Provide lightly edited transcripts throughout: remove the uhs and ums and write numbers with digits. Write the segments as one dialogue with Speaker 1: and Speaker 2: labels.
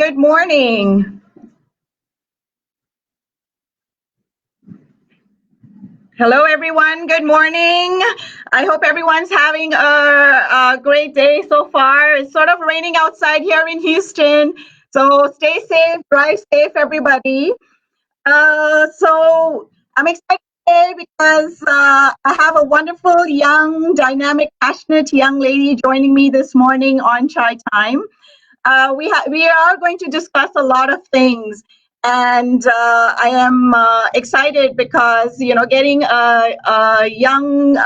Speaker 1: Good morning. Hello, everyone. Good morning. I hope everyone's having a great day so far. It's sort of raining outside here in Houston. So stay safe, drive safe, everybody. So I'm excited today because I have a wonderful, young, dynamic, passionate young lady joining me this morning on Chai Time. We are going to discuss a lot of things, and I am excited because getting a young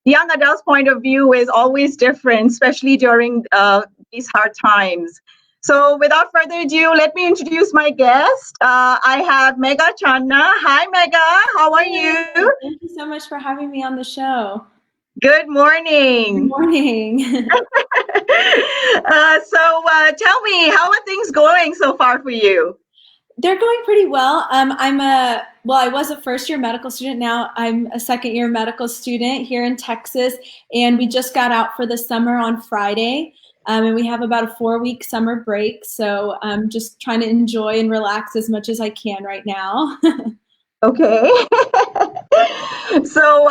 Speaker 1: adult's point of view is always different, especially during these hard times. So, without further ado, let me introduce my guest. I have Megha Chandna. Hi, Megha. How are you?
Speaker 2: Thank you so much for having me on the show.
Speaker 1: Good morning.
Speaker 2: Good morning.
Speaker 1: Tell me, how are things going so far for you?
Speaker 2: They're going pretty well. I was a first-year medical student. Now I'm a second-year medical student here in Texas, and we just got out for the summer on Friday. And we have about a 4-week summer break, so I'm just trying to enjoy and relax as much as I can right now.
Speaker 1: Okay.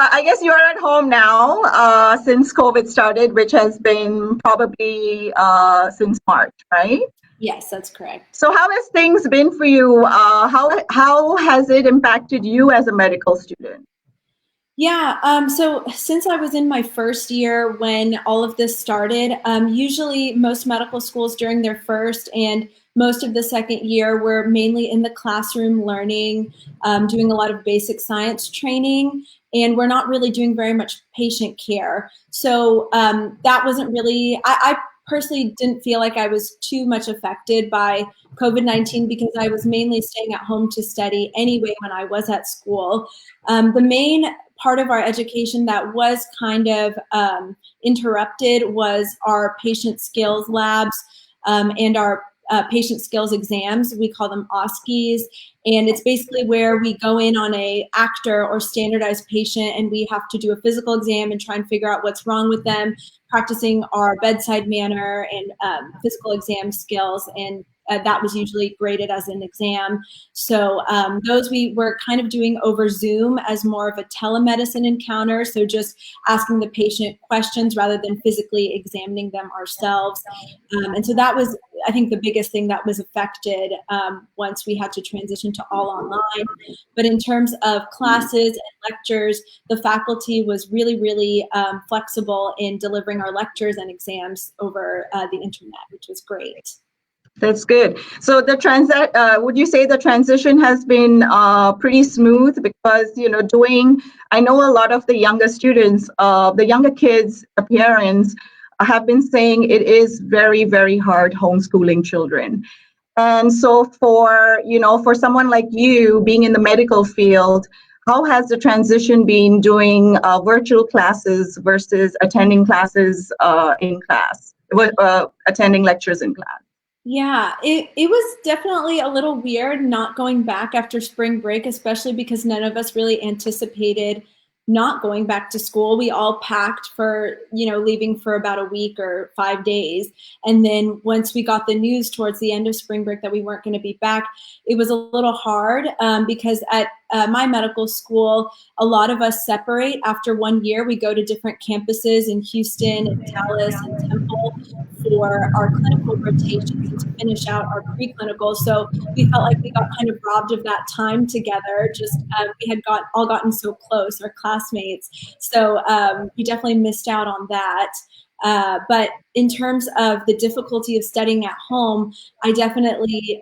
Speaker 1: I guess you're at home now since COVID started, which has been probably since March, right?
Speaker 2: Yes, that's correct.
Speaker 1: So how has things been for you? How has it impacted you as a medical student?
Speaker 2: Yeah, so since I was in my first year when all of this started, usually most medical schools during their first and most of the second year were mainly in the classroom learning, doing a lot of basic science training, and we're not really doing very much patient care. So that wasn't really, I personally didn't feel like I was too much affected by COVID-19 because I was mainly staying at home to study anyway when I was at school. The main part of our education that was kind of interrupted was our patient skills labs and our patient skills exams. We call them OSCEs, and it's basically where we go in on a actor or standardized patient and we have to do a physical exam and try and figure out what's wrong with them, practicing our bedside manner and physical exam skills, and that was usually graded as an exam. So those we were kind of doing over Zoom as more of a telemedicine encounter. So just asking the patient questions rather than physically examining them ourselves. And so that was, I think, the biggest thing that was affected once we had to transition to all online. But in terms of classes and lectures, the faculty was really, really flexible in delivering our lectures and exams over the internet, which was great.
Speaker 1: That's good. So would you say the transition has been pretty smooth? Because I know a lot of the younger students, the younger kids, parents have been saying it is very, very hard homeschooling children. And so for someone like you being in the medical field, how has the transition been doing virtual classes versus attending classes in class, attending lectures in class?
Speaker 2: Yeah, it was definitely a little weird not going back after spring break, especially because none of us really anticipated not going back to school. We all packed for, leaving for about a week or 5 days. And then once we got the news towards the end of spring break that we weren't going to be back, it was a little hard because at my medical school, a lot of us separate after 1 year. We go to different campuses in Houston and Dallas and Temple for our clinical rotations and to finish out our preclinical. So we felt like we got kind of robbed of that time together. Just we had all gotten so close, our classmates. So we definitely missed out on that. But in terms of the difficulty of studying at home, I definitely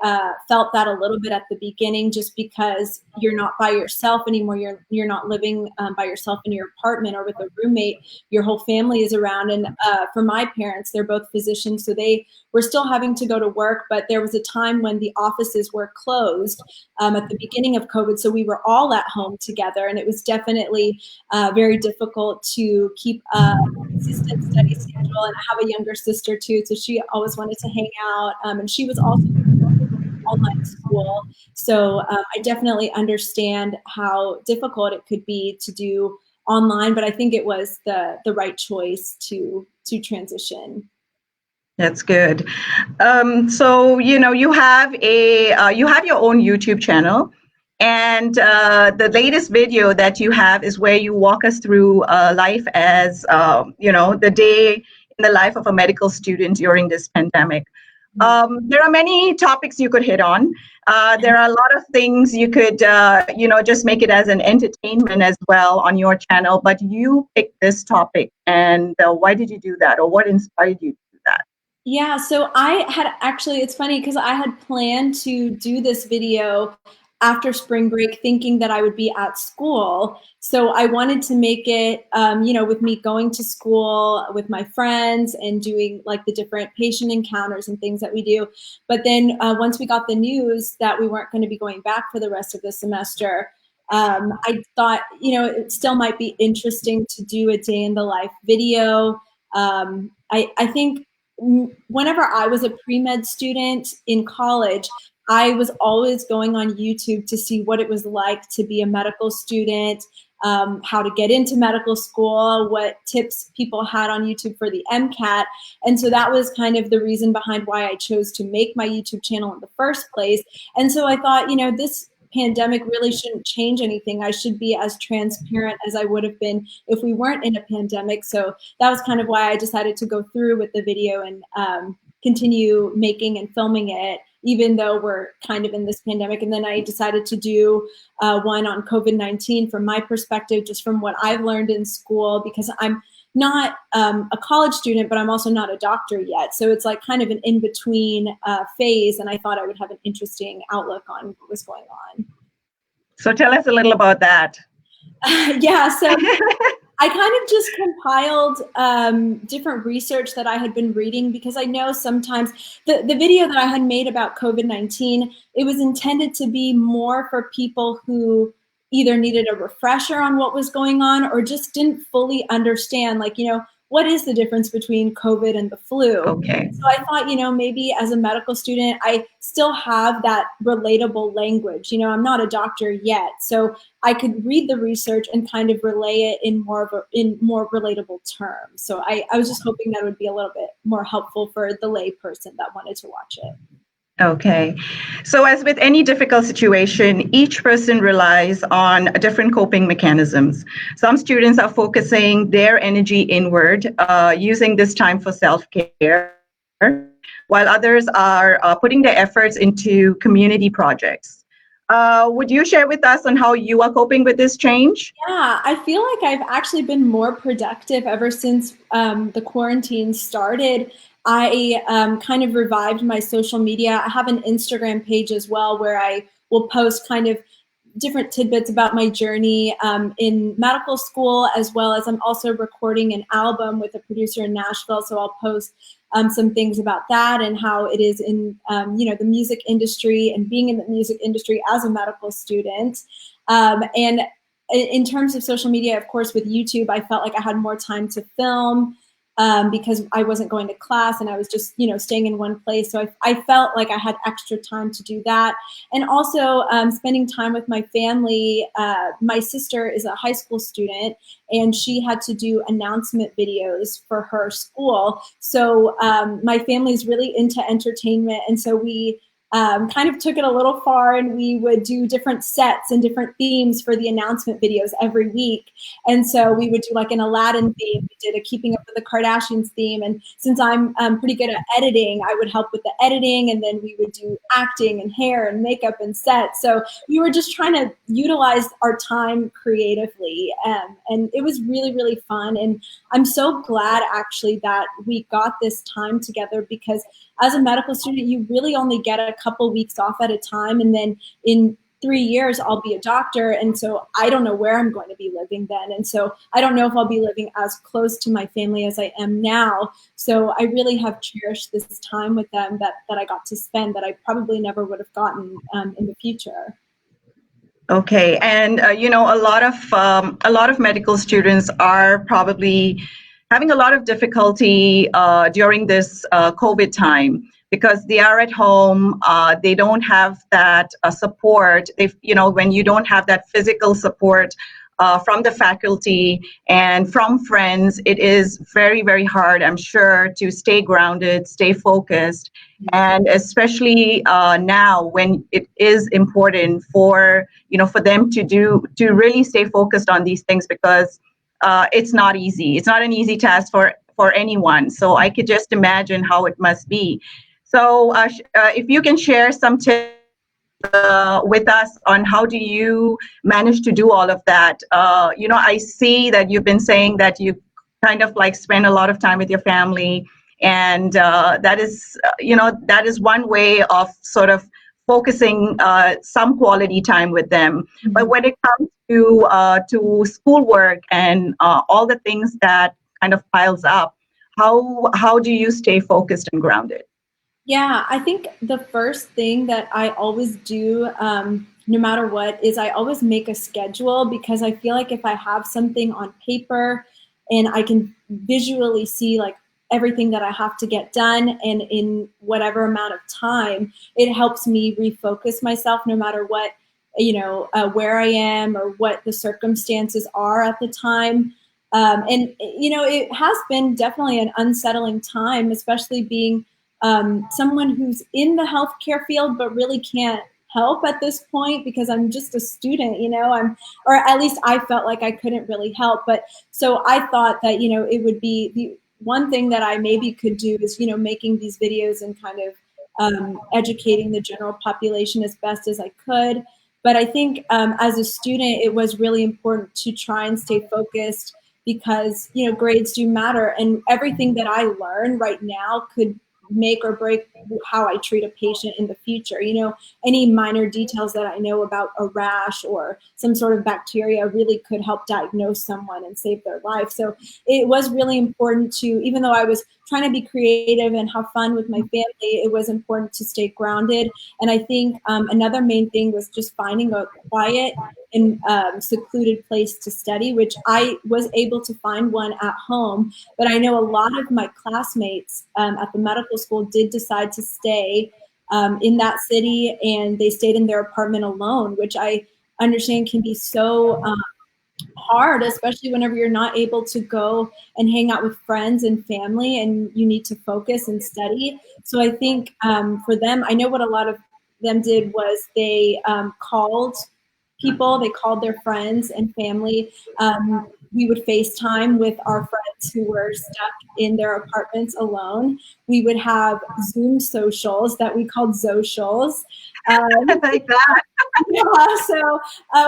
Speaker 2: felt that a little bit at the beginning, just because you're not by yourself anymore. You're not living by yourself in your apartment or with a roommate. Your whole family is around. And for my parents, they're both physicians, so they were still having to go to work. But there was a time when the offices were closed at the beginning of COVID, so we were all at home together, and it was definitely very difficult to keep a consistent study schedule. And I have a younger sister too, so she always wanted to hang out, and she was also online school. So I definitely understand how difficult it could be to do online, but I think it was the right choice to transition.
Speaker 1: That's good. So you have you have your own YouTube channel, and the latest video that you have is where you walk us through life as the day in the life of a medical student during this pandemic. There are many topics you could hit on. There are a lot of things you could just make it as an entertainment as well on your channel. But you picked this topic, and why did you do that, or what inspired you to do that?
Speaker 2: Yeah, so I had actually, it's funny because I had planned to do this video after spring break thinking that I would be at school. So I wanted to make it, with me going to school with my friends and doing like the different patient encounters and things that we do. But then once we got the news that we weren't going to be going back for the rest of the semester, I thought, it still might be interesting to do a day in the life video. I think whenever I was a pre-med student in college, I was always going on YouTube to see what it was like to be a medical student, how to get into medical school, what tips people had on YouTube for the MCAT. And so that was kind of the reason behind why I chose to make my YouTube channel in the first place. And so I thought, this pandemic really shouldn't change anything. I should be as transparent as I would have been if we weren't in a pandemic. So that was kind of why I decided to go through with the video and continue making and filming it, even though we're kind of in this pandemic. And then I decided to do one on COVID-19 from my perspective, just from what I've learned in school, because I'm not a college student, but I'm also not a doctor yet. So it's like kind of an in-between phase. And I thought I would have an interesting outlook on what was going on.
Speaker 1: So tell us a little about that.
Speaker 2: Yeah, so I kind of just compiled different research that I had been reading, because I know sometimes the video that I had made about COVID-19, it was intended to be more for people who either needed a refresher on what was going on or just didn't fully understand, like, what is the difference between COVID and the flu?
Speaker 1: Okay.
Speaker 2: So I thought, maybe as a medical student, I still have that relatable language. I'm not a doctor yet, so I could read the research and kind of relay it in more relatable terms. So I was just hoping that would be a little bit more helpful for the lay person that wanted to watch it.
Speaker 1: Okay. So as with any difficult situation, each person relies on different coping mechanisms. Some students are focusing their energy inward, using this time for self-care, while others are putting their efforts into community projects. Would you share with us on how you are coping with this change?
Speaker 2: Yeah, I feel like I've actually been more productive ever since the quarantine started. I kind of revived my social media. I have an Instagram page as well where I will post kind of different tidbits about my journey in medical school, as well as I'm also recording an album with a producer in Nashville. So I'll post some things about that and how it is in the music industry and being in the music industry as a medical student. And in terms of social media, of course, with YouTube, I felt like I had more time to film because I wasn't going to class and I was just, staying in one place. So I felt like I had extra time to do that. And also spending time with my family. My sister is a high school student and she had to do announcement videos for her school. So my family is really into entertainment. And so we kind of took it a little far, and we would do different sets and different themes for the announcement videos every week. And so we would do like an Aladdin theme. We did a Keeping Up with the Kardashians theme. And since I'm pretty good at editing, I would help with the editing, and then we would do acting and hair and makeup and set. So we were just trying to utilize our time creatively. And it was really, really fun. And I'm so glad actually that we got this time together, because as a medical student, you really only get a couple weeks off at a time. And then in 3 years, I'll be a doctor. And so I don't know where I'm going to be living then. And so I don't know if I'll be living as close to my family as I am now. So I really have cherished this time with them that I got to spend that I probably never would have gotten in the future.
Speaker 1: Okay. And, a lot of medical students are probably having a lot of difficulty during this COVID time, because they are at home, they don't have that support. When you don't have that physical support from the faculty and from friends, it is very, very hard, I'm sure, to stay grounded, stay focused. And especially now when it is important for, for them to really stay focused on these things, because it's not easy. It's not an easy task for anyone. So I could just imagine how it must be. So if you can share some tips with us on how do you manage to do all of that. I see that you've been saying that you kind of like spend a lot of time with your family, and that is one way of sort of focusing some quality time with them.
Speaker 2: Mm-hmm.
Speaker 1: But when it comes to schoolwork and all the things that kind of piles up, how do you stay focused and grounded?
Speaker 2: Yeah, I think the first thing that I always do, no matter what, is I always make a schedule, because I feel like if I have something on paper and I can visually see like everything that I have to get done and in whatever amount of time, it helps me refocus myself no matter what, where I am or what the circumstances are at the time. It has been definitely an unsettling time, especially being someone who's in the healthcare field but really can't help at this point because I'm just a student, or at least I felt like I couldn't really help. But so I thought that, it would be the one thing that I maybe could do is, making these videos and kind of educating the general population as best as I could. But I think as a student, it was really important to try and stay focused because, grades do matter, and everything that I learn right now could make or break how I treat a patient in the future. Any minor details that I know about a rash or some sort of bacteria really could help diagnose someone and save their life. So it was really important to, even though I was trying to be creative and have fun with my family, it was important to stay grounded. And I think another main thing was just finding a quiet and secluded place to study, which I was able to find one at home. But I know a lot of my classmates at the medical school did decide to stay in that city, and they stayed in their apartment alone, which I understand can be so hard, especially whenever you're not able to go and hang out with friends and family and you need to focus and study. So I think for them, I know what a lot of them did was they called people, they called their friends and family. We would FaceTime with our friends who were stuck in their apartments alone. We would have Zoom socials that we called Zoocials.
Speaker 1: Like that.
Speaker 2: Yeah, so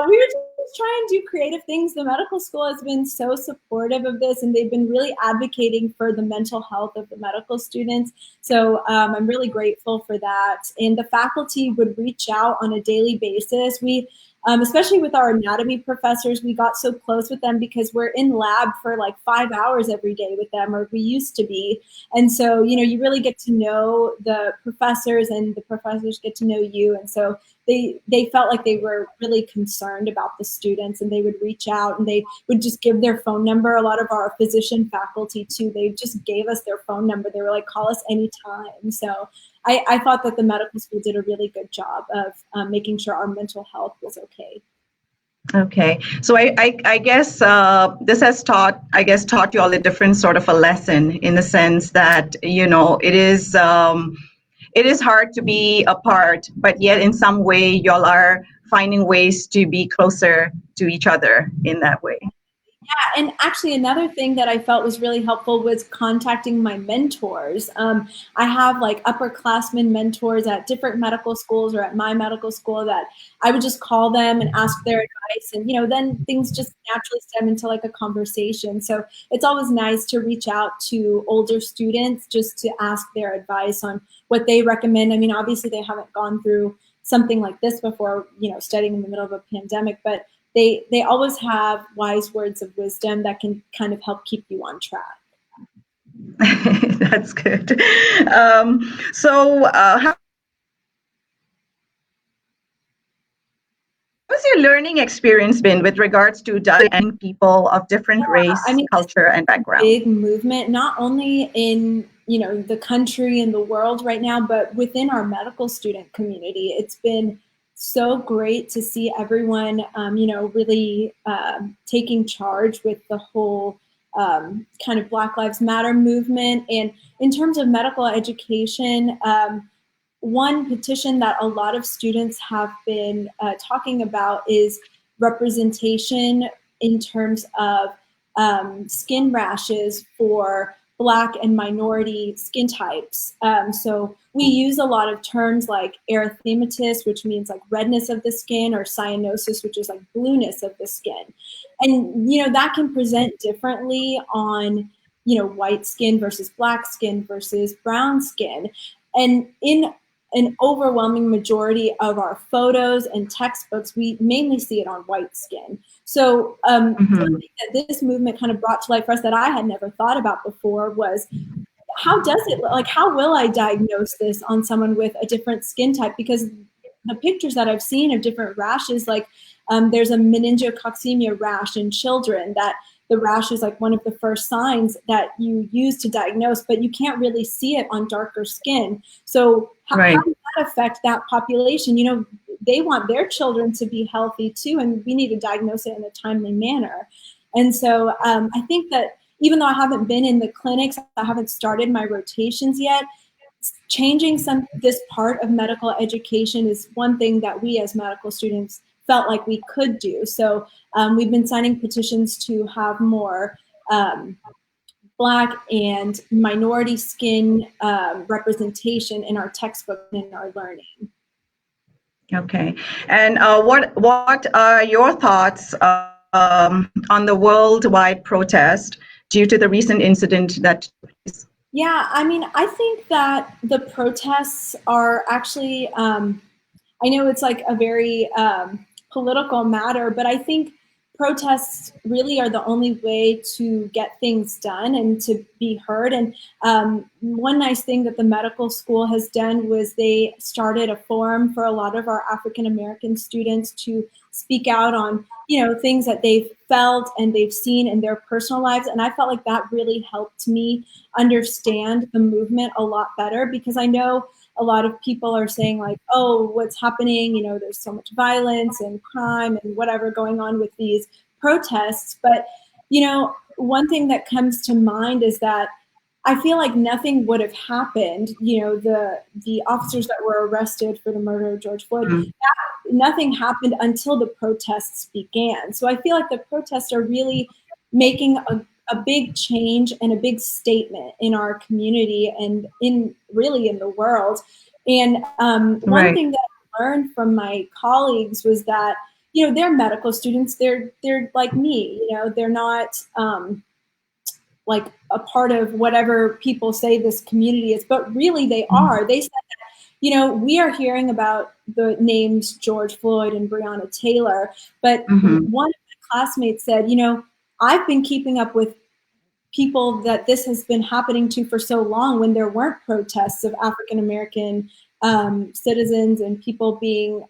Speaker 2: we were just trying to do creative things. The medical school has been so supportive of this, and they've been really advocating for the mental health of the medical students. So I'm really grateful for that. And the faculty would reach out on a daily basis. We especially with our anatomy professors, we got so close with them because we're in lab for like 5 hours every day with them, or we used to be. And so, you really get to know the professors and the professors get to know you. And so they felt like they were really concerned about the students, and they would reach out and they would just give their phone number. A lot of our physician faculty too, they just gave us their phone number. They were like, call us anytime. So I thought that the medical school did a really good job of making sure our mental health was okay.
Speaker 1: Okay, so I guess this has taught you all a different sort of a lesson, in the sense that it is hard to be apart, but yet in some way y'all are finding ways to be closer to each other in that way.
Speaker 2: Yeah, and actually another thing that I felt was really helpful was contacting my mentors. I have like upperclassmen mentors at different medical schools or at my medical school that I would just call them and ask their advice, and then things just naturally stem into like a conversation. So it's always nice to reach out to older students just to ask their advice on what they recommend. I mean, obviously they haven't gone through something like this before, studying in the middle of a pandemic, but they always have wise words of wisdom that can kind of help keep you on track.
Speaker 1: That's good. How's your learning experience been with regards to dialoguing people of different race, culture, and background?
Speaker 2: Big movement, not only in the country and the world right now, but within our medical student community. It's been so great to see everyone, really taking charge with the whole kind of Black Lives Matter movement. And in terms of medical education, one petition that a lot of students have been talking about is representation in terms of skin rashes for Black and minority skin types. So we use a lot of terms like erythematous, which means like redness of the skin, or cyanosis, which is like blueness of the skin. And, that can present differently on, white skin versus Black skin versus brown skin. And in an overwhelming majority of our photos and textbooks, we mainly see it on white skin. So something that this movement kind of brought to light for us that I had never thought about before was, how does it, like, how will I diagnose this on someone with a different skin type? Because the pictures that I've seen of different rashes, like there's a meningococcemia rash in children, that the rash is like one of the first signs that you use to diagnose, but you can't really see it on darker skin. So how does that affect that population? They want their children to be healthy too, and we need to diagnose it in a timely manner. And so I think that even though I haven't been in the clinics, I haven't started my rotations yet, changing this part of medical education is one thing that we as medical students felt like we could do. So we've been signing petitions to have more Black and minority skin representation in our textbook and in our learning.
Speaker 1: Okay. And what are your thoughts on the worldwide protest due to the recent incident that?
Speaker 2: Yeah, I think that the protests are actually, I know it's like a very political matter, but I think protests really are the only way to get things done and to be heard. And one nice thing that the medical school has done was they started a forum for a lot of our African American students to speak out on, things that they've felt and they've seen in their personal lives. And I felt like that really helped me understand the movement a lot better, because I know a lot of people are saying like, oh, what's happening? There's so much violence and crime and whatever going on with these protests. But, one thing that comes to mind is that I feel like nothing would have happened. The officers that were arrested for the murder of George Floyd, nothing happened until the protests began. So I feel like the protests are really making a big change and a big statement in our community and in the world. And one thing that I learned from my colleagues was that, they're medical students. They're like me, they're not like a part of whatever people say this community is, but really they are. They said that, we are hearing about the names George Floyd and Breonna Taylor, but one of my classmates said, I've been keeping up with people that this has been happening to for so long, when there weren't protests of African American citizens and people being,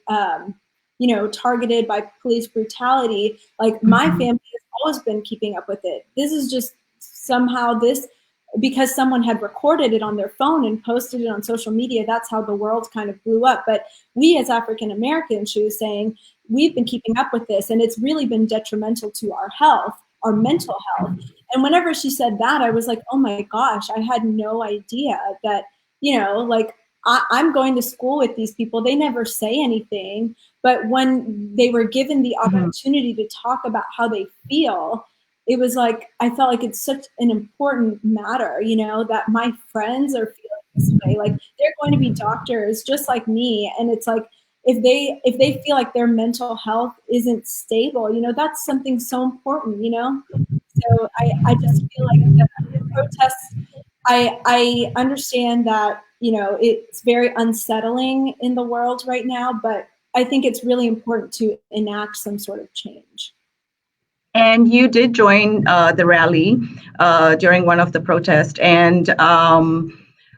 Speaker 2: targeted by police brutality. Like my family has always been keeping up with it. This is just somehow because someone had recorded it on their phone and posted it on social media, that's how the world kind of blew up. But we as African Americans, she was saying, we've been keeping up with this, and it's really been detrimental to our health, our mental health. And whenever she said that, I was like, oh my gosh, I had no idea that, I'm going to school with these people. They never say anything, but when they were given the opportunity to talk about how they feel, it was like, I felt like it's such an important matter, that my friends are feeling this way. Like, they're going to be doctors just like me. And it's like, if they feel like their mental health isn't stable, that's something so important, So I just feel like the protests, I understand that, it's very unsettling in the world right now, but I think it's really important to enact some sort of change.
Speaker 1: And you did join the rally during one of the protests. And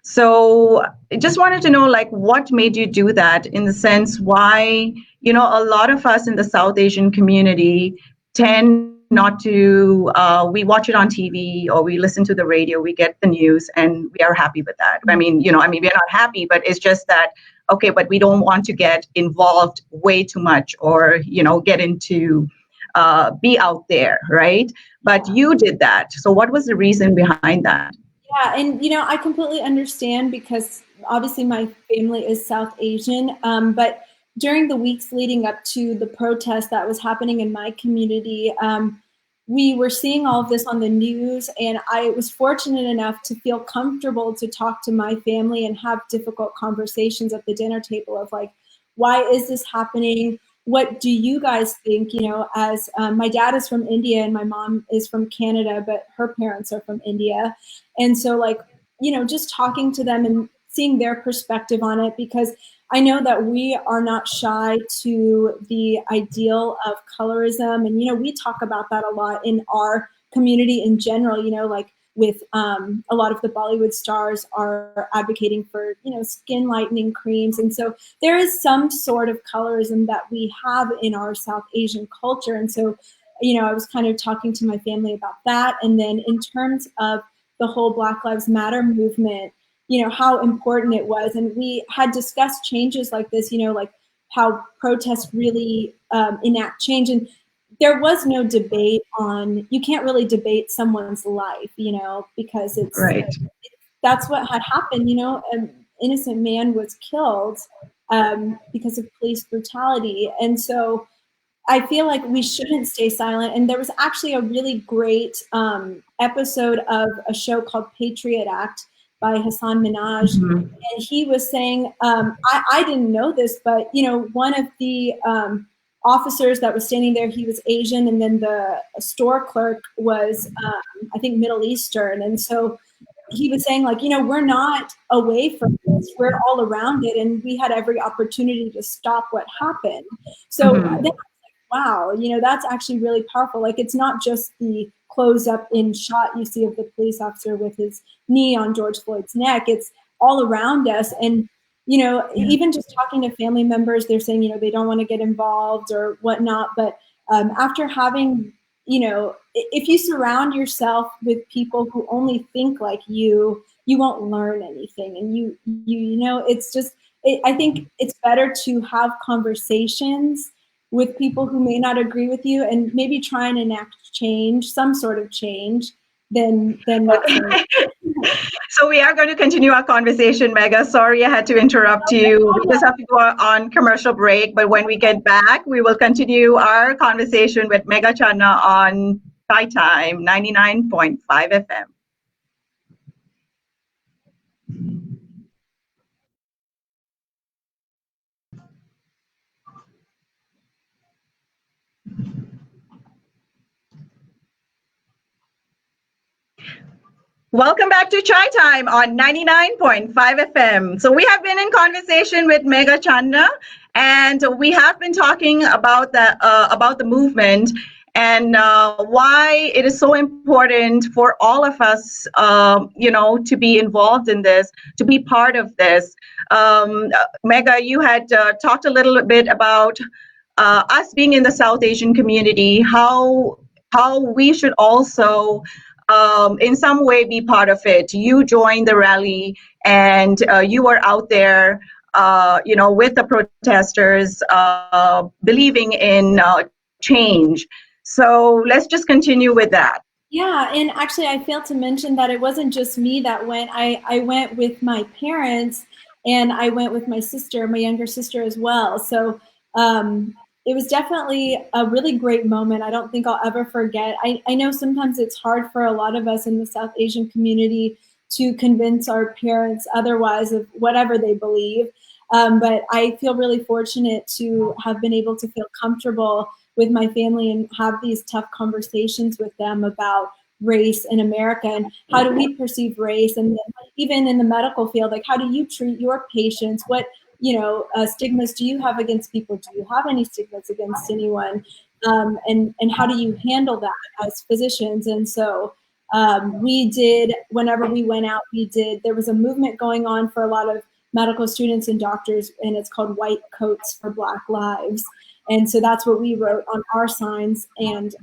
Speaker 1: so I just wanted to know, like, what made you do that, in the sense why, a lot of us in the South Asian community tend not to, we watch it on TV or we listen to the radio, we get the news, and we are happy with that. I mean, we are not happy, but it's just that okay, but we don't want to get involved way too much, or get into be out there, right? But you did that. So what was the reason behind that?
Speaker 2: Yeah, and I completely understand because obviously my family is South Asian, but during the weeks leading up to the protest that was happening in my community, we were seeing all of this on the news, and I was fortunate enough to feel comfortable to talk to my family and have difficult conversations at the dinner table of like, why is this happening? What do you guys think? As my dad is from India and my mom is from Canada, but her parents are from India. And so like, just talking to them and seeing their perspective on it, because I know that we are not shy to the ideal of colorism. And, we talk about that a lot in our community in general, like with a lot of the Bollywood stars are advocating for, skin lightening creams. And so there is some sort of colorism that we have in our South Asian culture. And so, I was kind of talking to my family about that. And then in terms of the whole Black Lives Matter movement, how important it was. And we had discussed changes like this, like how protests really enact change. And there was no debate on, you can't really debate someone's life, because it's
Speaker 1: right.
Speaker 2: That's what had happened, an innocent man was killed because of police brutality. And so I feel like we shouldn't stay silent. And there was actually a really great episode of a show called Patriot Act by Hassan Minhaj.
Speaker 1: Mm-hmm.
Speaker 2: And he was saying, I didn't know this, but, one of the officers that was standing there, he was Asian. And then the store clerk was, I think, Middle Eastern. And so he was saying, like, we're not away from this. We're all around it. And we had every opportunity to stop what happened. So then wow, that's actually really powerful. Like, it's not just the close up in shot you see of the police officer with his knee on George Floyd's neck. It's all around us. And, even just talking to family members, they're saying, they don't want to get involved or whatnot. But after having, if you surround yourself with people who only think like you won't learn anything. And it's just, I think it's better to have conversations with people who may not agree with you and maybe try and enact change, some sort of change, than not.
Speaker 1: Okay. So we are going to continue our conversation, Megha. Sorry I had to interrupt you. We just have to go on commercial break, but when we get back, we will continue our conversation with Megha Chandna on Chai Time 99.5 FM. Welcome back to Chai Time on 99.5 FM. So we have been in conversation with Megha Chandna, and we have been talking about the movement and why it is so important for all of us, to be involved in this, to be part of this. Megha, you had talked a little bit about us being in the South Asian community, how we should also in some way be part of it. You joined the rally and you were out there, with the protesters, believing in change. So let's just continue with that.
Speaker 2: Yeah, and actually I failed to mention that it wasn't just me that went. I went with my parents and I went with my sister, my younger sister as well. So it was definitely a really great moment. I don't think I'll ever forget. I know sometimes it's hard for a lot of us in the South Asian community to convince our parents otherwise of whatever they believe. But I feel really fortunate to have been able to feel comfortable with my family and have these tough conversations with them about race in America and how do we perceive race, and even in the medical field, like how do you treat your patients? What stigmas do you have against people? Do you have any stigmas against anyone? And how do you handle that as physicians? And so we did, whenever we went out, there was a movement going on for a lot of medical students and doctors, and it's called White Coats for Black Lives. And so that's what we wrote on our signs. And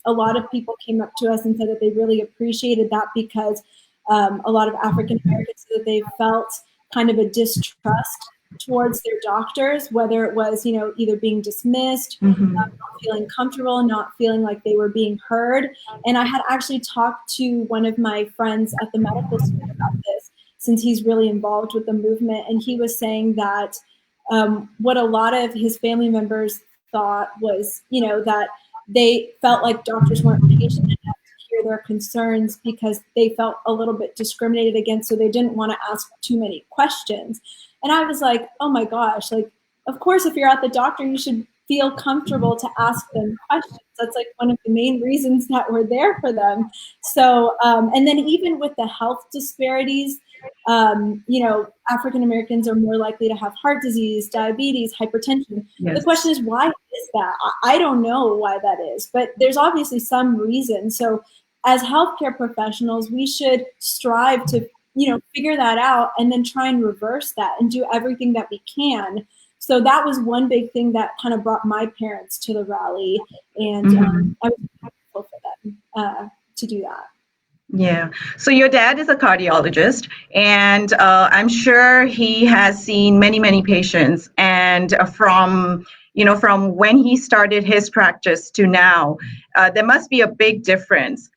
Speaker 2: a lot of people came up to us and said that they really appreciated that because a lot of African Americans said that they felt kind of a distrust towards their doctors, whether it was, either being dismissed, not feeling comfortable, not feeling like they were being heard. And I had actually talked to one of my friends at the medical school about this, since he's really involved with the movement. And he was saying that what a lot of his family members thought was, that they felt like doctors weren't patient enough to hear their concerns because they felt a little bit discriminated against, so they didn't want to ask too many questions. And I was like, oh my gosh, like, of course, if you're at the doctor, you should feel comfortable to ask them questions. That's like one of the main reasons that we're there for them. So, and then even with the health disparities, African Americans are more likely to have heart disease, diabetes, hypertension. Yes. The question is, why is that? I don't know why that is, but there's obviously some reason. So as healthcare professionals, we should strive to, figure that out and then try and reverse that and do everything that we can. So that was one big thing that kind of brought my parents to the rally, and I was grateful for them to do that.
Speaker 1: Yeah. So your dad is a cardiologist, and I'm sure he has seen many, many patients. And from when he started his practice to now, there must be a big difference.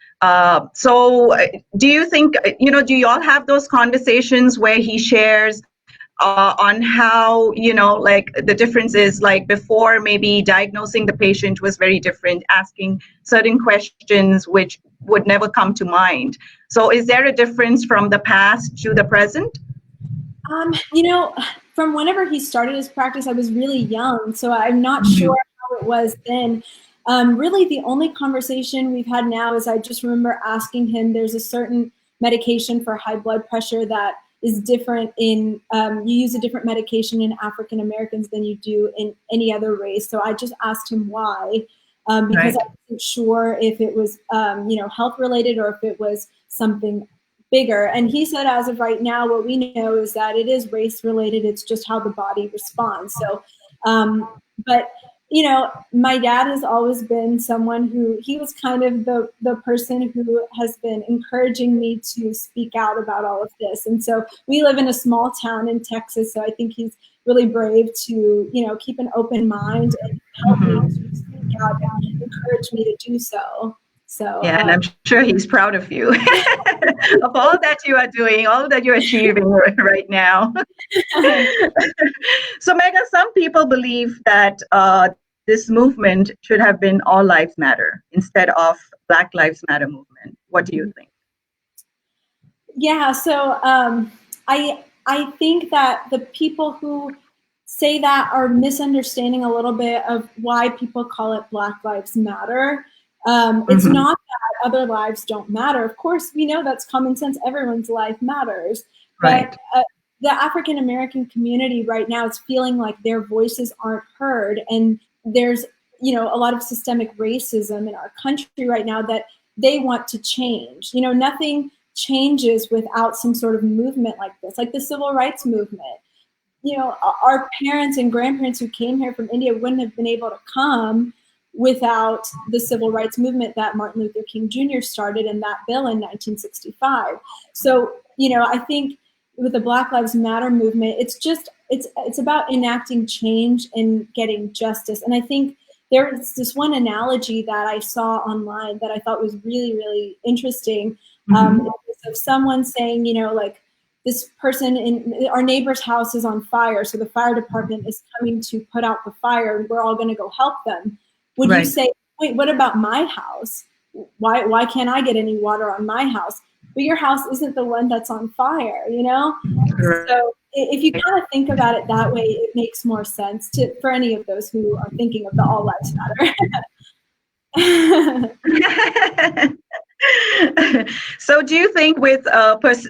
Speaker 1: So do you think, do you all have those conversations where he shares on how, like the difference is, like before maybe diagnosing the patient was very different, asking certain questions which would never come to mind. So is there a difference from the past to the present?
Speaker 2: From whenever he started his practice, I was really young, so I'm not sure how it was then. Really, the only conversation we've had now is I just remember asking him, there's a certain medication for high blood pressure that is different in, you use a different medication in African Americans than you do in any other race. So I just asked him why, because I wasn't sure if it was, health related or if it was something bigger. And he said, as of right now, what we know is that it is race related. It's just how the body responds. So, but my dad has always been someone who, he was kind of the person who has been encouraging me to speak out about all of this. And so we live in a small town in Texas, so I think he's really brave to, keep an open mind and help me to speak out and encourage me to do so. So
Speaker 1: yeah, and I'm sure he's proud of you of all that you are doing, all that you're achieving right now. So Megha, some people believe that this movement should have been All Lives Matter instead of Black Lives Matter movement. What do you think?
Speaker 2: Yeah, so I think that the people who say that are misunderstanding a little bit of why people call it Black Lives Matter. It's not that other lives don't matter. Of course, we know that's common sense. Everyone's life matters. Right. But the African American community right now is feeling like their voices aren't heard. And there's, a lot of systemic racism in our country right now that they want to change. Nothing changes without some sort of movement like this, like the civil rights movement. Our parents and grandparents who came here from India wouldn't have been able to come without the civil rights movement that Martin Luther King Jr. started in that bill in 1965. So, I think with the Black Lives Matter movement, it's about enacting change and getting justice. And I think there's this one analogy that I saw online that I thought was really, really interesting. It was of someone saying, like, this person in our neighbor's house is on fire, so the fire department is coming to put out the fire, and we're all going to go help them. Would you say, wait, what about my house? Why can't I get any water on my house? But your house isn't the one that's on fire, So if you kind of think about it that way, it makes more sense for any of those who are thinking of the All Lives
Speaker 1: Matter. So do you think with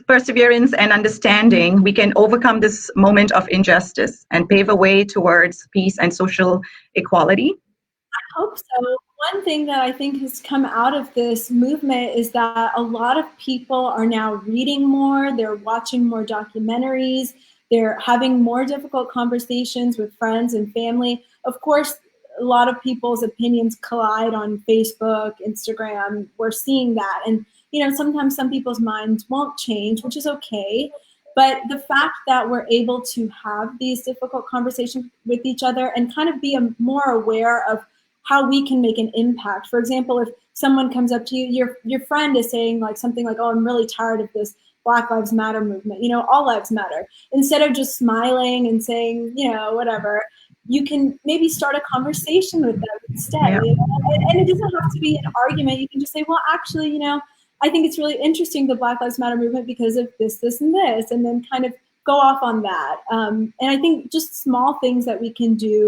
Speaker 1: perseverance and understanding, we can overcome this moment of injustice and pave a way towards peace and social equality?
Speaker 2: I hope so. One thing that I think has come out of this movement is that a lot of people are now reading more, they're watching more documentaries, they're having more difficult conversations with friends and family. Of course, a lot of people's opinions collide on Facebook, Instagram. We're seeing that. And, sometimes some people's minds won't change, which is okay. But the fact that we're able to have these difficult conversations with each other and kind of be more aware of how we can make an impact. For example, if someone comes up to you, your friend is saying like something like, "Oh, I'm really tired of this Black Lives Matter movement. You know, all lives matter." Instead of just smiling and saying, you know, whatever, you can maybe start a conversation with them instead.
Speaker 1: Yeah.
Speaker 2: You know? And it doesn't have to be an argument. You can just say, "Well, actually, you know, I think it's really interesting, the Black Lives Matter movement, because of this, this, and this," and then kind of go off on that. And I think just small things that we can do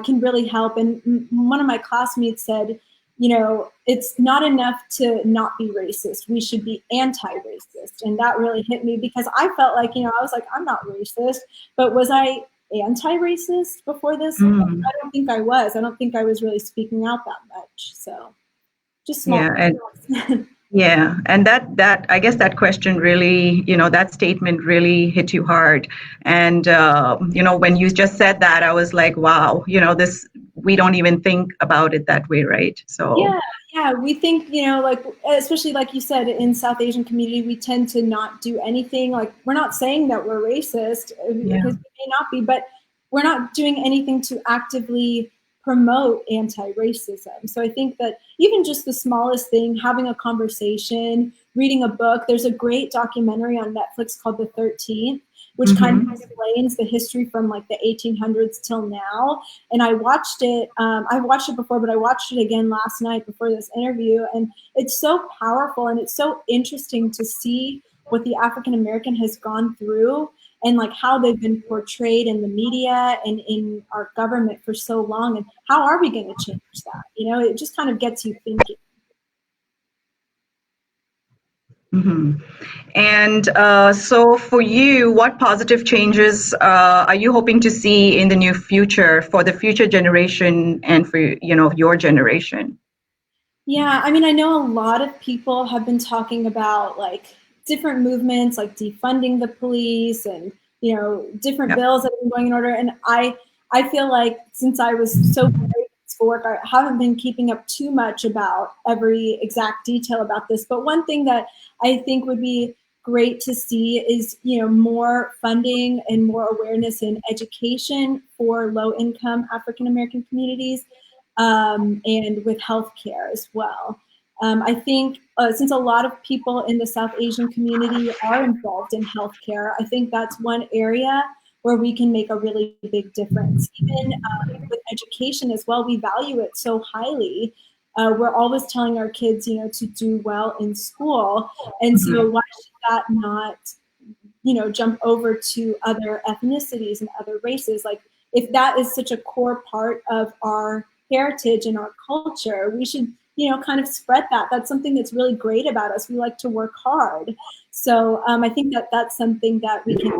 Speaker 2: can really help. And one of my classmates said, you know, it's not enough to not be racist. We should be anti-racist. And that really hit me because I felt like, you know, I was like, I'm not racist, but was I anti-racist before this? I don't think I was. I don't think I was really speaking out that much. So just small
Speaker 1: things. Yeah, and that I guess that question really, you know, that statement really hit you hard. And you know, when you just said that, I was like, wow, you know, this, we don't even think about it that way, right? So
Speaker 2: yeah, we think, you know, like, especially like you said, in South Asian community, we tend to not do anything. Like, we're not saying that we're racist, because we may not be, but we're not doing anything to actively promote anti-racism. So I think that even just the smallest thing, having a conversation, reading a book, there's a great documentary on Netflix called The 13th, which kind of explains the history from like the 1800s till now. And I watched it, I've watched it before, but I watched it again last night before this interview. And it's so powerful and it's so interesting to see what the African American has gone through and like how they've been portrayed in the media and in our government for so long. And how are we going to change that? You know, it just kind of gets you thinking.
Speaker 1: And so for you, what positive changes are you hoping to see in the near future for the future generation and for, you know, your generation?
Speaker 2: Yeah, I mean, I know a lot of people have been talking about like different movements, like defunding the police and, you know, different bills that have been going in order. And I feel like since I was so great at schoolwork, I haven't been keeping up too much about every exact detail about this. But one thing that I think would be great to see is, you know, more funding and more awareness in education for low-income African American communities. And with healthcare as well. I think since a lot of people in the South Asian community are involved in healthcare, I think that's one area where we can make a really big difference. Even with education as well, we value it so highly. We're always telling our kids, you know, to do well in school. And so why should that not, you know, jump over to other ethnicities and other races? Like, if that is such a core part of our heritage and our culture, we should, you know, kind of spread that. That's something that's really great about us. We like to work hard. So I think that that's something that we can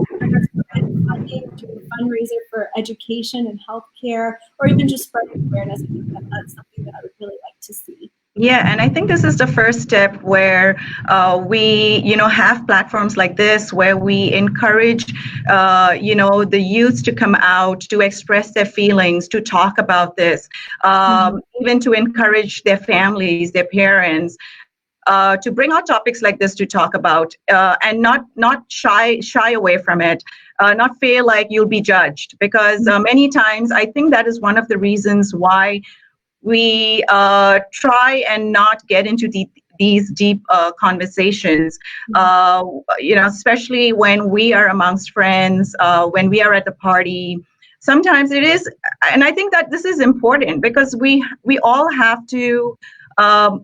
Speaker 2: funding, do a fundraiser for education and healthcare, or even just spread awareness. I think that that's something that I would really like to see.
Speaker 1: Yeah, and I think this is the first step where we, you know, have platforms like this where we encourage, you know, the youth to come out, to express their feelings, to talk about this, even to encourage their families, their parents, to bring out topics like this to talk about, and not shy away from it, not feel like you'll be judged, because many times I think that is one of the reasons why we try and not get into these deep conversations, you know, especially when we are amongst friends, when we are at the party. Sometimes it is, and I think that this is important because we all have to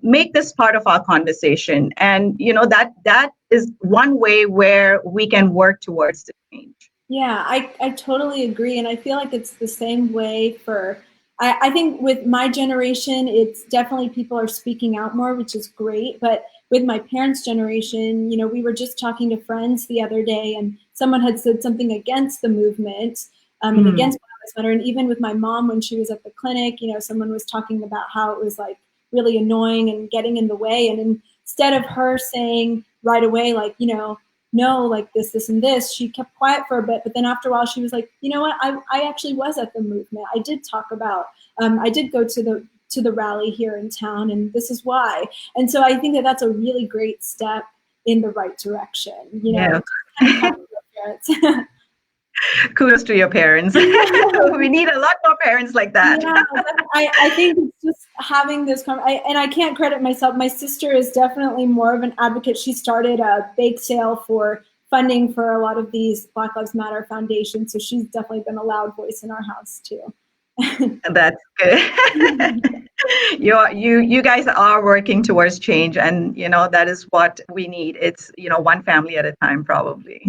Speaker 1: make this part of our conversation, and you know that is one way where we can work towards the change.
Speaker 2: Yeah, I totally agree, and I feel like it's the same way for. I think with my generation, it's definitely people are speaking out more, which is great. But with my parents' generation, you know, we were just talking to friends the other day, and someone had said something against the movement and against Black Lives Matter. And even with my mom, when she was at the clinic, you know, someone was talking about how it was like really annoying and getting in the way. And instead of her saying right away, like, you know, no, like this, and this, she kept quiet for a bit. But then after a while, she was like, you know what, I actually was at the movement. I did talk about, I did go to the rally here in town, and this is why. And so I think that that's a really great step in the right direction, you know,
Speaker 1: Yeah.
Speaker 2: kind of parents.
Speaker 1: Kudos to your parents. We need a lot more parents like that.
Speaker 2: Yeah, I think it's just having this and I can't credit myself. My sister is definitely more of an advocate. She started a bake sale for funding for a lot of these Black Lives Matter foundations, so she's definitely been a loud voice in our house too.
Speaker 1: That's good. You guys are working towards change, and that is what we need. It's one family at a time, probably.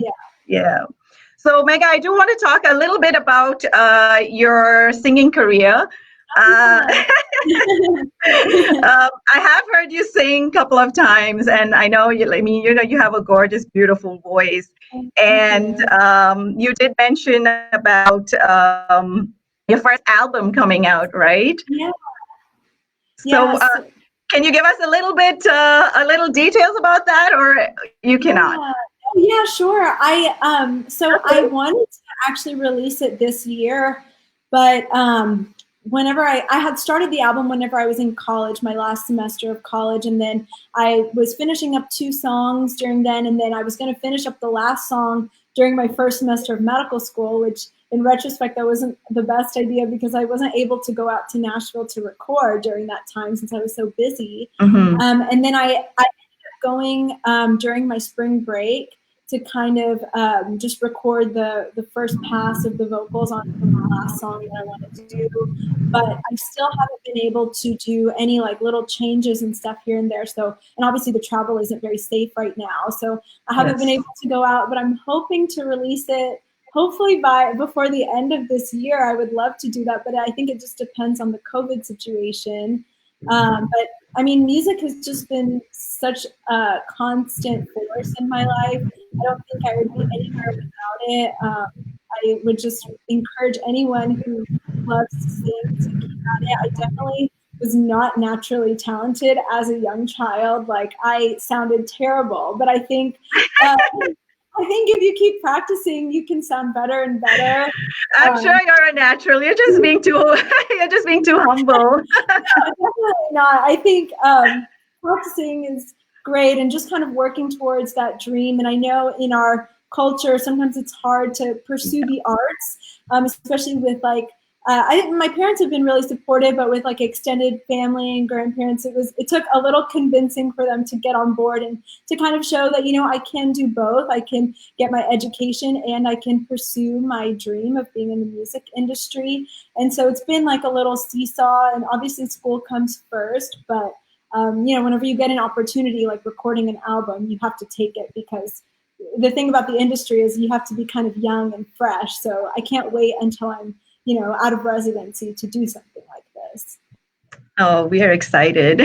Speaker 1: Yeah. So Megha, I do want to talk a little bit about your singing career. I have heard you sing a couple of times, and I know you have a gorgeous, beautiful voice. And you did mention about your first album coming out, right?
Speaker 2: Yeah.
Speaker 1: So can you give us a little details about that, or you cannot?
Speaker 2: Yeah, sure. I wanted to actually release it this year, but whenever I had started the album whenever I was in college, my last semester of college, and then I was finishing up 2 songs during then, and then I was going to finish up the last song during my first semester of medical school, which in retrospect, that wasn't the best idea because I wasn't able to go out to Nashville to record during that time since I was so busy.
Speaker 1: Mm-hmm.
Speaker 2: And then I ended up going during my spring break to kind of just record the first pass of the vocals on the last song that I wanted to do. But I still haven't been able to do any like little changes and stuff here and there. So, and obviously the travel isn't very safe right now. So I haven't been able to go out, but I'm hoping to release it hopefully before the end of this year. I would love to do that, but I think it just depends on the COVID situation. But I mean, music has just been such a constant force in my life. I don't think I would be anywhere without it. I would just encourage anyone who loves to sing to keep at it. I definitely was not naturally talented as a young child. Like, I sounded terrible, but I think if you keep practicing, you can sound better and better.
Speaker 1: I'm sure you're a natural. You're just being too humble.
Speaker 2: Definitely not. I think practicing is great and just kind of working towards that dream. And I know in our culture, sometimes it's hard to pursue the arts, especially with like, my parents have been really supportive, but with like extended family and grandparents, it took a little convincing for them to get on board and to kind of show that, I can do both. I can get my education and I can pursue my dream of being in the music industry. And so it's been like a little seesaw, and obviously school comes first, but whenever you get an opportunity like recording an album, you have to take it, because the thing about the industry is you have to be kind of young and fresh. So I can't wait until I'm out of residency to do something like this.
Speaker 1: Oh, we are excited.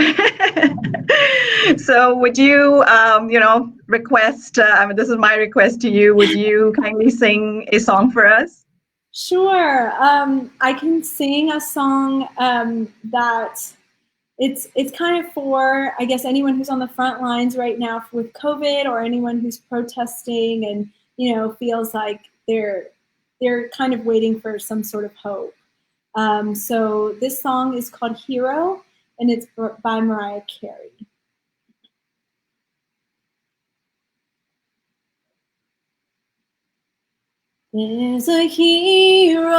Speaker 1: So would you, request, this is my request to you, would you kindly sing a song for us?
Speaker 2: Sure. I can sing a song that it's kind of for, I guess, anyone who's on the front lines right now with COVID, or anyone who's protesting and, feels like they're kind of waiting for some sort of hope. So this song is called Hero, and it's by Mariah Carey. There's a hero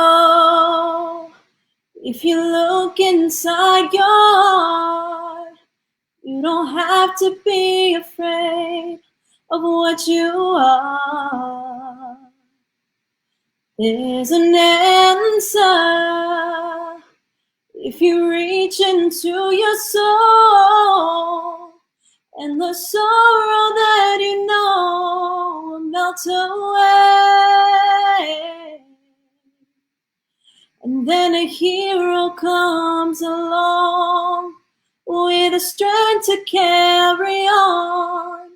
Speaker 2: if you look inside your heart. You don't have to be afraid of what you are. There's an answer if you reach into your soul, and the sorrow that you know will melt away. And then a hero comes along with the strength to carry on,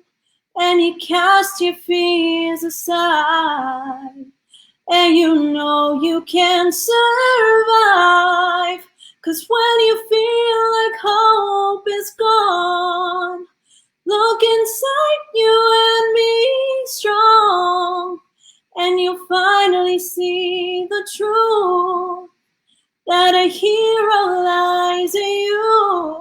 Speaker 2: and you cast your fears aside, and you can survive. 'Cause when you feel like hope is gone, look inside you and be strong, and you'll finally see the truth, that a hero lies in you.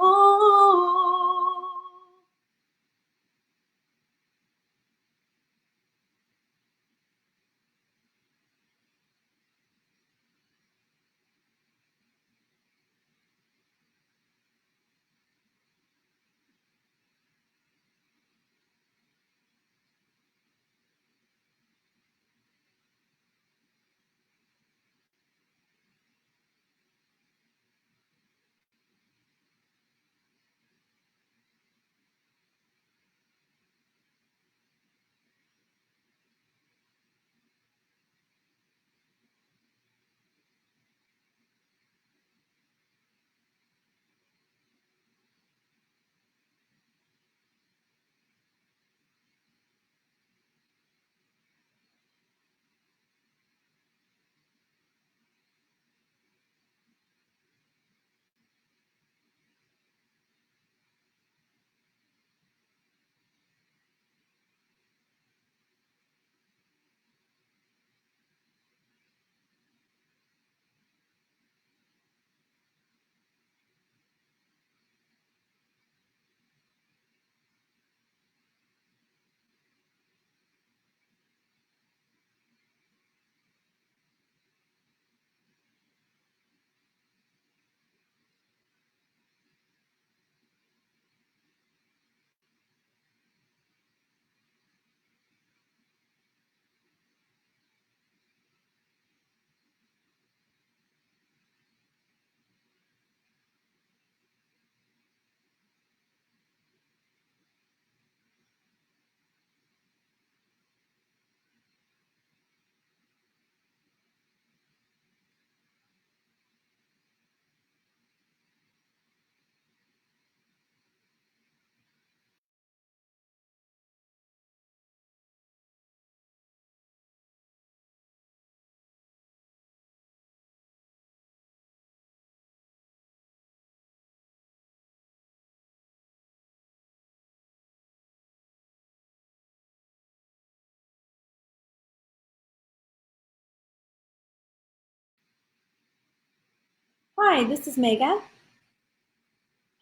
Speaker 2: Hi, this is Megha.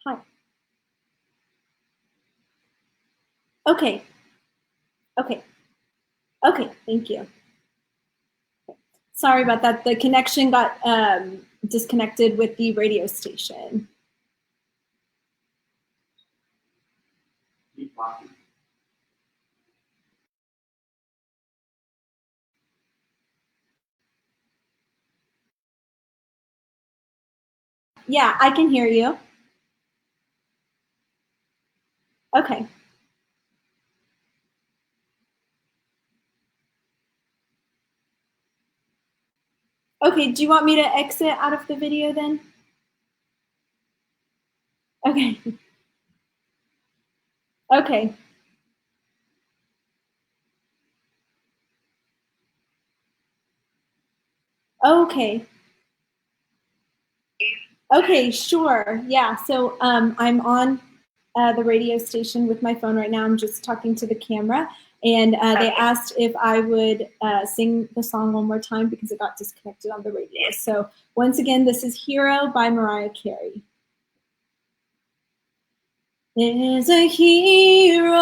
Speaker 2: Hi. Okay. Okay. Okay. Thank you. Sorry about that. The connection got disconnected with the radio station. Yeah, I can hear you. Okay. Okay, do you want me to exit out of the video then? Okay. Okay. Okay. Okay, sure. Yeah, so I'm on the radio station with my phone right now. I'm just talking to the camera. And they asked if I would sing the song one more time because it got disconnected on the radio. So once again, this is Hero by Mariah Carey. There's a hero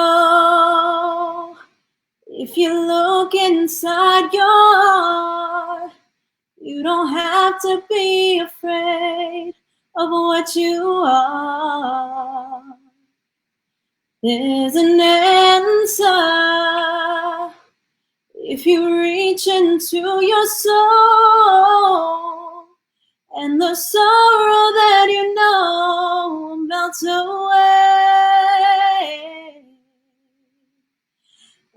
Speaker 2: if you look inside your heart. You don't have to be afraid of what you are. There's an answer if you reach into your soul, and the sorrow that you know melts away.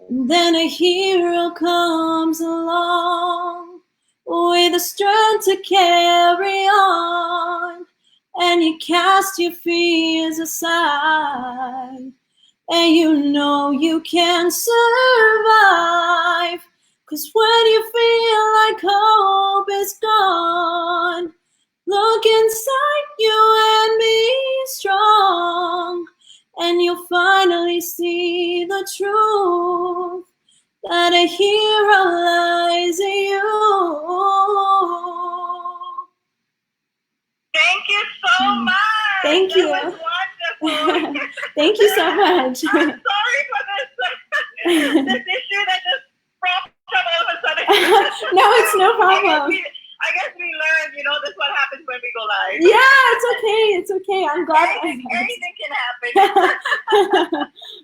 Speaker 2: And then a hero comes along with the strength to carry on, and you cast your fears aside, and you know you can survive. 'Cause when you feel like hope is gone, look inside you and be strong, and you'll finally see the truth, that a hero lies in you.
Speaker 3: Thank you so much.
Speaker 2: Thank you.
Speaker 3: That was wonderful.
Speaker 2: Thank you so much.
Speaker 3: I'm sorry for this issue that just popped up all of a sudden.
Speaker 2: No, it's no problem.
Speaker 3: I guess we learned, this is what happens when we go live.
Speaker 2: Yeah, it's okay. It's okay. I'm glad.
Speaker 3: Anything can happen.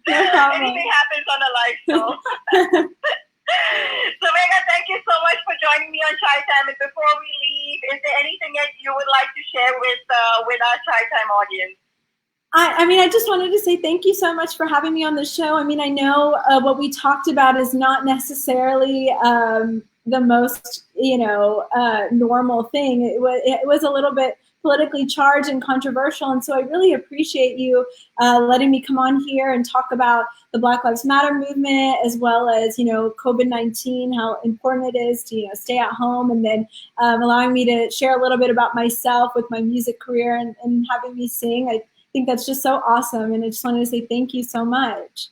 Speaker 2: No problem.
Speaker 3: Anything happens on a live show. So Megha, thank you so much for joining me on Chai Time. And before we leave, is there anything that you would like to share with our Chai Time audience?
Speaker 2: I just wanted to say thank you so much for having me on the show. I know what we talked about is not necessarily the most, normal thing. It was a little bit politically charged and controversial, and so I really appreciate you letting me come on here and talk about the Black Lives Matter movement, as well as COVID-19, how important it is to stay at home, and then allowing me to share a little bit about myself with my music career and having me sing. I think that's just so awesome, and I just wanted to say thank you so much.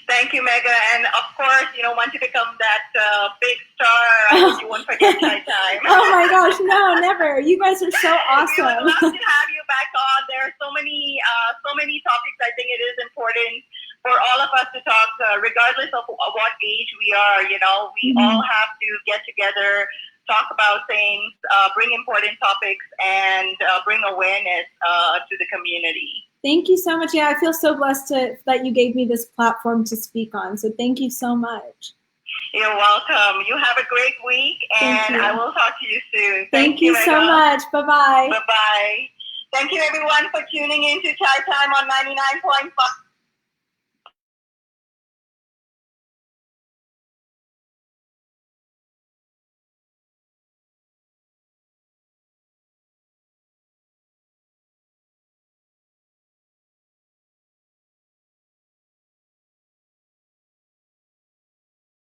Speaker 3: Thank you, Megha. And of course, once you become that big star, you won't forget Chai Time.
Speaker 2: Oh my gosh, no, never. You guys are so awesome.
Speaker 3: We would love to have you back on. There are so many topics. I think it is important for all of us to talk, regardless of what age we are. We all have to get together, talk about things, bring important topics, and bring awareness to the community.
Speaker 2: Thank you so much. Yeah, I feel so blessed that you gave me this platform to speak on. So thank you so much.
Speaker 3: You're welcome. You have a great week, and I will talk to you soon.
Speaker 2: Thank you so much. Bye-bye.
Speaker 3: Bye-bye. Thank you, everyone, for tuning in to Chai Time on 99.5.